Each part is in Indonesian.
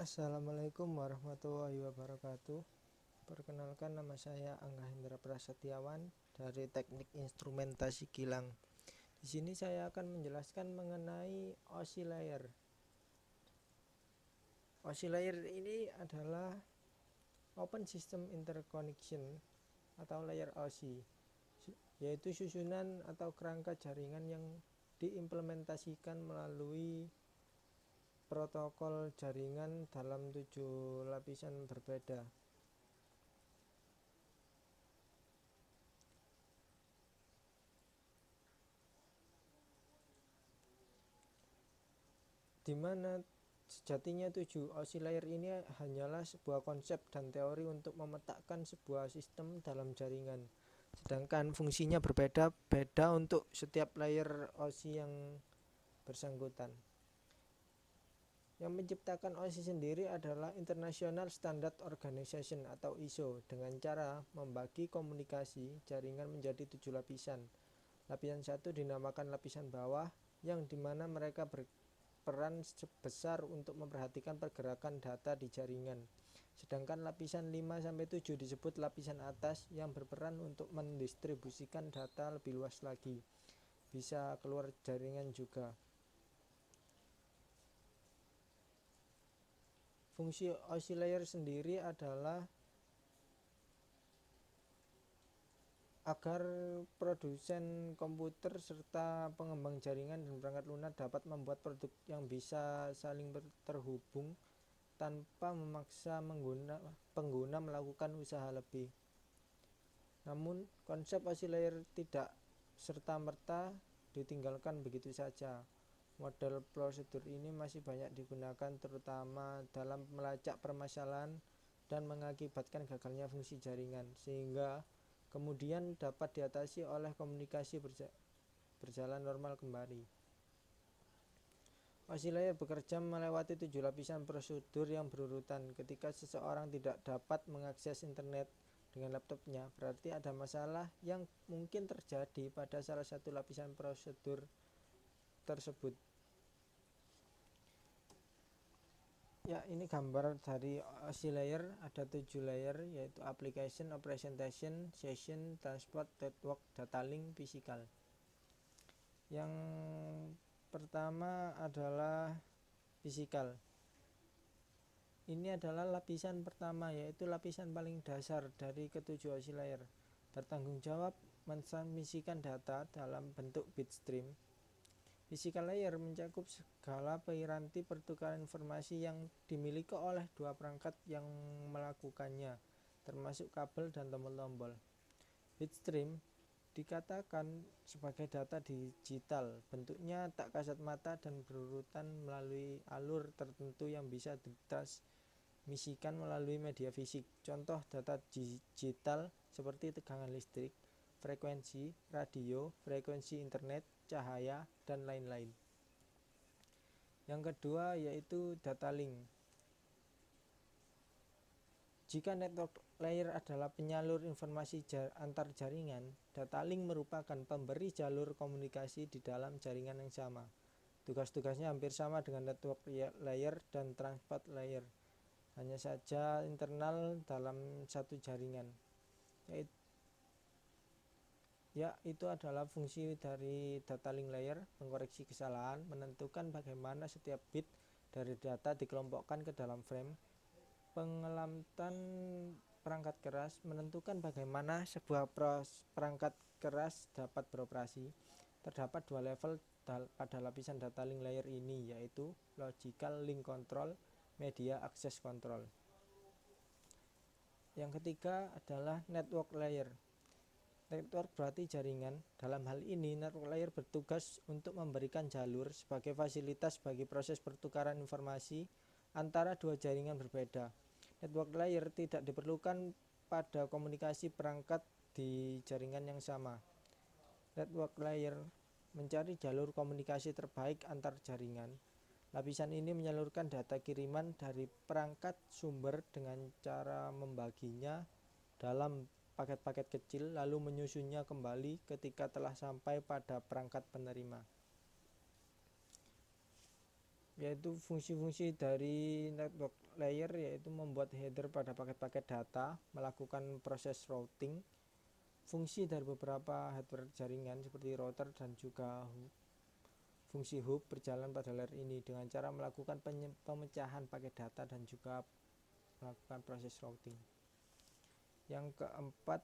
Assalamualaikum warahmatullahi wabarakatuh. Perkenalkan, nama saya Angga Hendra Prasetyawan dari Teknik Instrumentasi Kilang. Di sini saya akan menjelaskan mengenai OSI layer. OSI layer ini adalah Open System Interconnection atau layer OSI, yaitu susunan atau kerangka jaringan yang diimplementasikan melalui protokol jaringan dalam 7 lapisan berbeda. Di mana sejatinya 7 OSI layer ini hanyalah sebuah konsep dan teori untuk memetakan sebuah sistem dalam jaringan. Sedangkan fungsinya berbeda-beda untuk setiap layer OSI yang bersangkutan. Yang menciptakan OSI sendiri adalah International Standard Organization atau ISO dengan cara membagi komunikasi jaringan menjadi 7 lapisan. Lapisan 1 dinamakan lapisan bawah, yang dimana mereka berperan sebesar untuk memperhatikan pergerakan data di jaringan. Sedangkan lapisan 5-7 disebut lapisan atas, yang berperan untuk mendistribusikan data lebih luas lagi, bisa keluar jaringan juga. Fungsi OSI layer sendiri adalah agar produsen komputer serta pengembang jaringan dan perangkat lunak dapat membuat produk yang bisa saling terhubung tanpa memaksa pengguna melakukan usaha lebih. Namun, konsep OSI layer tidak serta-merta ditinggalkan begitu saja. Model prosedur ini masih banyak digunakan terutama dalam melacak permasalahan dan mengakibatkan gagalnya fungsi jaringan, sehingga kemudian dapat diatasi oleh komunikasi berjalan normal kembali. OSI layer bekerja melewati 7 lapisan prosedur yang berurutan. Ketika seseorang tidak dapat mengakses internet dengan laptopnya, berarti ada masalah yang mungkin terjadi pada salah satu lapisan prosedur tersebut. Ya, ini gambar dari OSI layer. Ada 7 layer, yaitu application, representation, session, transport, network, data link, physical. Yang pertama adalah physical. Ini adalah lapisan pertama, yaitu lapisan paling dasar dari ketujuh OSI layer. Bertanggung jawab mentransmisikan data dalam bentuk bit stream. Physical layer mencakup segala piranti pertukaran informasi yang dimiliki oleh dua perangkat yang melakukannya, termasuk kabel dan tombol-tombol. Bitstream dikatakan sebagai data digital, bentuknya tak kasat mata dan berurutan melalui alur tertentu yang bisa ditransmisikan melalui media fisik. Contoh data digital seperti tegangan listrik, frekuensi radio, frekuensi internet, cahaya, dan lain-lain. Yang kedua yaitu data link. Jika network layer adalah penyalur informasi antar jaringan, data link merupakan pemberi jalur komunikasi di dalam jaringan yang sama. Tugas-tugasnya hampir sama dengan network layer dan transport layer, hanya saja internal dalam satu jaringan. Itu adalah fungsi dari data link layer: mengkoreksi kesalahan, menentukan bagaimana setiap bit dari data dikelompokkan ke dalam frame, pengelamatan perangkat keras, menentukan bagaimana sebuah perangkat keras dapat beroperasi. Terdapat dua level pada lapisan data link layer ini, yaitu logical link control, media access control. Yang ketiga adalah network layer. Network berarti jaringan. Dalam hal ini, network layer bertugas untuk memberikan jalur sebagai fasilitas bagi proses pertukaran informasi antara dua jaringan berbeda. Network layer tidak diperlukan pada komunikasi perangkat di jaringan yang sama. Network layer mencari jalur komunikasi terbaik antar jaringan. Lapisan ini menyalurkan data kiriman dari perangkat sumber dengan cara membaginya dalam paket-paket kecil, lalu menyusunnya kembali ketika telah sampai pada perangkat penerima. Yaitu fungsi-fungsi dari network layer yaitu membuat header pada paket-paket data, melakukan proses routing. Fungsi dari beberapa hardware jaringan seperti router dan juga fungsi hub berjalan pada layer ini dengan cara melakukan pemecahan paket data dan juga melakukan proses routing. Yang keempat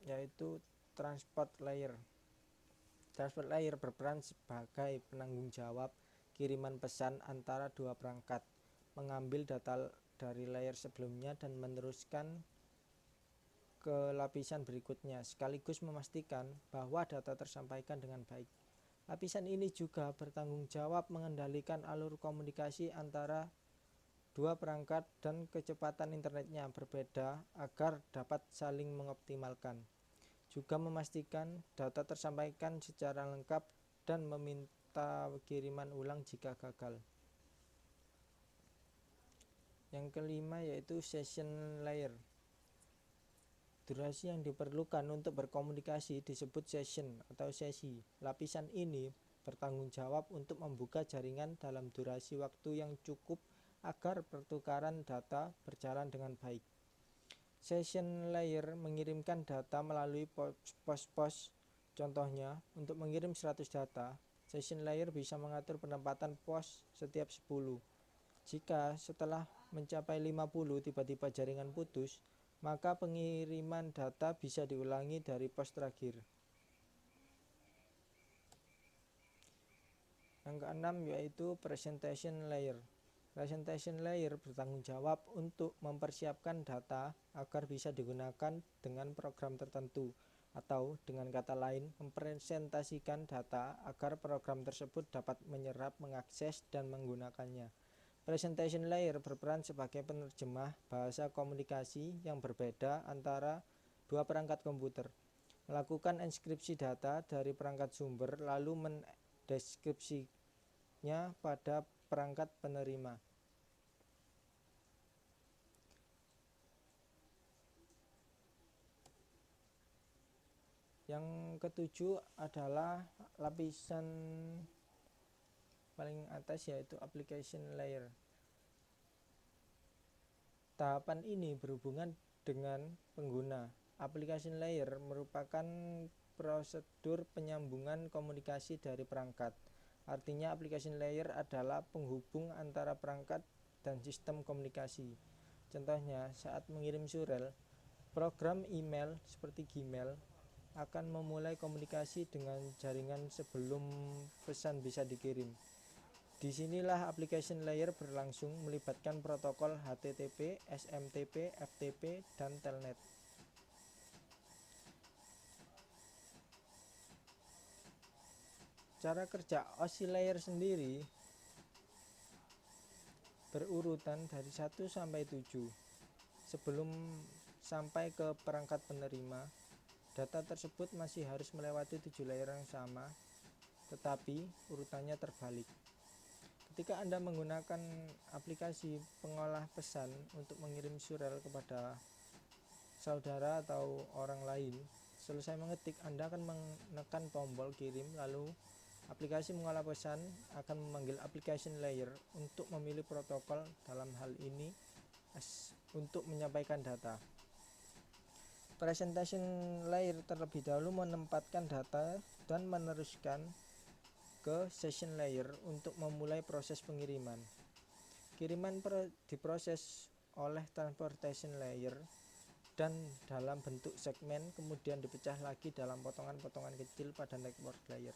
yaitu transport layer. Transport layer berperan sebagai penanggung jawab kiriman pesan antara dua perangkat, mengambil data dari layer sebelumnya dan meneruskan ke lapisan berikutnya, sekaligus memastikan bahwa data tersampaikan dengan baik. Lapisan ini juga bertanggung jawab mengendalikan alur komunikasi antara dua perangkat dan kecepatan internetnya berbeda agar dapat saling mengoptimalkan. Juga memastikan data tersampaikan secara lengkap dan meminta kiriman ulang jika gagal. Yang kelima yaitu session layer. Durasi yang diperlukan untuk berkomunikasi disebut session atau sesi. Lapisan ini bertanggung jawab untuk membuka jaringan dalam durasi waktu yang cukup agar pertukaran data berjalan dengan baik. Session layer mengirimkan data melalui pos-pos. Contohnya, untuk mengirim 100 data, session layer bisa mengatur penempatan pos setiap 10. Jika setelah mencapai 50 tiba-tiba jaringan putus, maka pengiriman data bisa diulangi dari pos terakhir. Yang keenam yaitu presentation layer. Presentation layer bertanggung jawab untuk mempersiapkan data agar bisa digunakan dengan program tertentu, atau dengan kata lain mempresentasikan data agar program tersebut dapat menyerap, mengakses, dan menggunakannya. Presentation layer berperan sebagai penerjemah bahasa komunikasi yang berbeda antara dua perangkat komputer, melakukan enskripsi data dari perangkat sumber lalu mendeskripsinya pada perangkat penerima. Yang ketujuh adalah lapisan paling atas yaitu application layer. Tahapan ini berhubungan dengan pengguna. Application layer merupakan prosedur penyambungan komunikasi dari perangkat. Artinya application layer adalah penghubung antara perangkat dan sistem komunikasi. Contohnya, saat mengirim surel, program email seperti Gmail akan memulai komunikasi dengan jaringan sebelum pesan bisa dikirim. Disinilah application layer berlangsung melibatkan protokol HTTP, SMTP, FTP, dan Telnet. Cara kerja OSI layer sendiri berurutan dari 1 sampai 7. Sebelum sampai ke perangkat penerima, data tersebut masih harus melewati 7 layer yang sama, tetapi urutannya terbalik. Ketika Anda menggunakan aplikasi pengolah pesan untuk mengirim surel kepada saudara atau orang lain, selesai mengetik, Anda akan menekan tombol kirim, lalu aplikasi mengolah pesan akan memanggil application layer untuk memilih protokol, dalam hal ini untuk menyampaikan data. Presentation layer terlebih dahulu menempatkan data dan meneruskan ke session layer untuk memulai proses pengiriman. Kiriman diproses oleh transportation layer dan dalam bentuk segmen, kemudian dipecah lagi dalam potongan-potongan kecil pada network layer.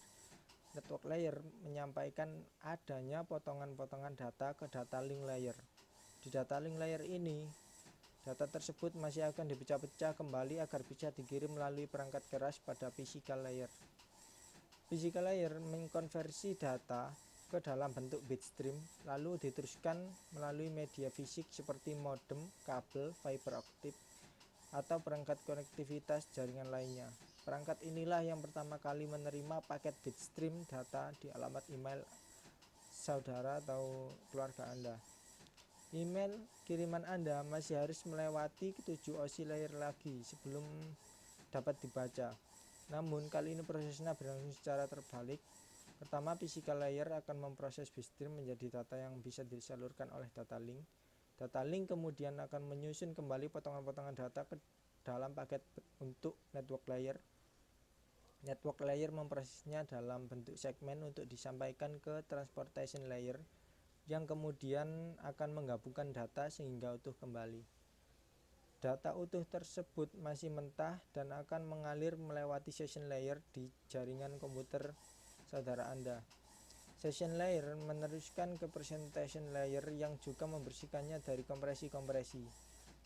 Network layer menyampaikan adanya potongan-potongan data ke data link layer. Di data link layer ini, data tersebut masih akan dipecah-pecah kembali agar bisa dikirim melalui perangkat keras pada physical layer. Physical layer mengkonversi data ke dalam bentuk bitstream, lalu diteruskan melalui media fisik seperti modem, kabel, fiber optik, atau perangkat konektivitas jaringan lainnya. Perangkat inilah yang pertama kali menerima paket bitstream data di alamat email saudara atau keluarga Anda. Email kiriman Anda masih harus melewati 7 OSI layer lagi sebelum dapat dibaca. Namun kali ini prosesnya berlangsung secara terbalik. Pertama, physical layer akan memproses bitstream menjadi data yang bisa disalurkan oleh data link. Data link kemudian akan menyusun kembali potongan-potongan data ke dalam paket untuk network layer. Network layer memprosesnya dalam bentuk segmen untuk disampaikan ke transportation layer yang kemudian akan menggabungkan data sehingga utuh kembali. Data utuh tersebut masih mentah dan akan mengalir melewati session layer di jaringan komputer saudara Anda. Session layer meneruskan ke presentation layer yang juga membersihkannya dari kompresi-kompresi.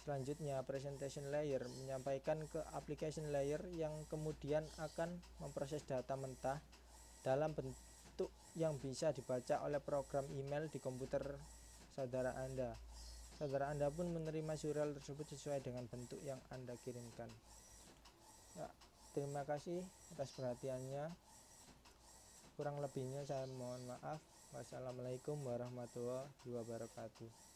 Selanjutnya, presentation layer menyampaikan ke application layer yang kemudian akan memproses data mentah dalam bentuk yang bisa dibaca oleh program email di komputer saudara Anda. Saudara Anda pun menerima serial tersebut sesuai dengan bentuk yang Anda kirimkan. Ya, terima kasih atas perhatiannya. Kurang lebihnya saya mohon maaf. Wassalamualaikum warahmatullahi wabarakatuh.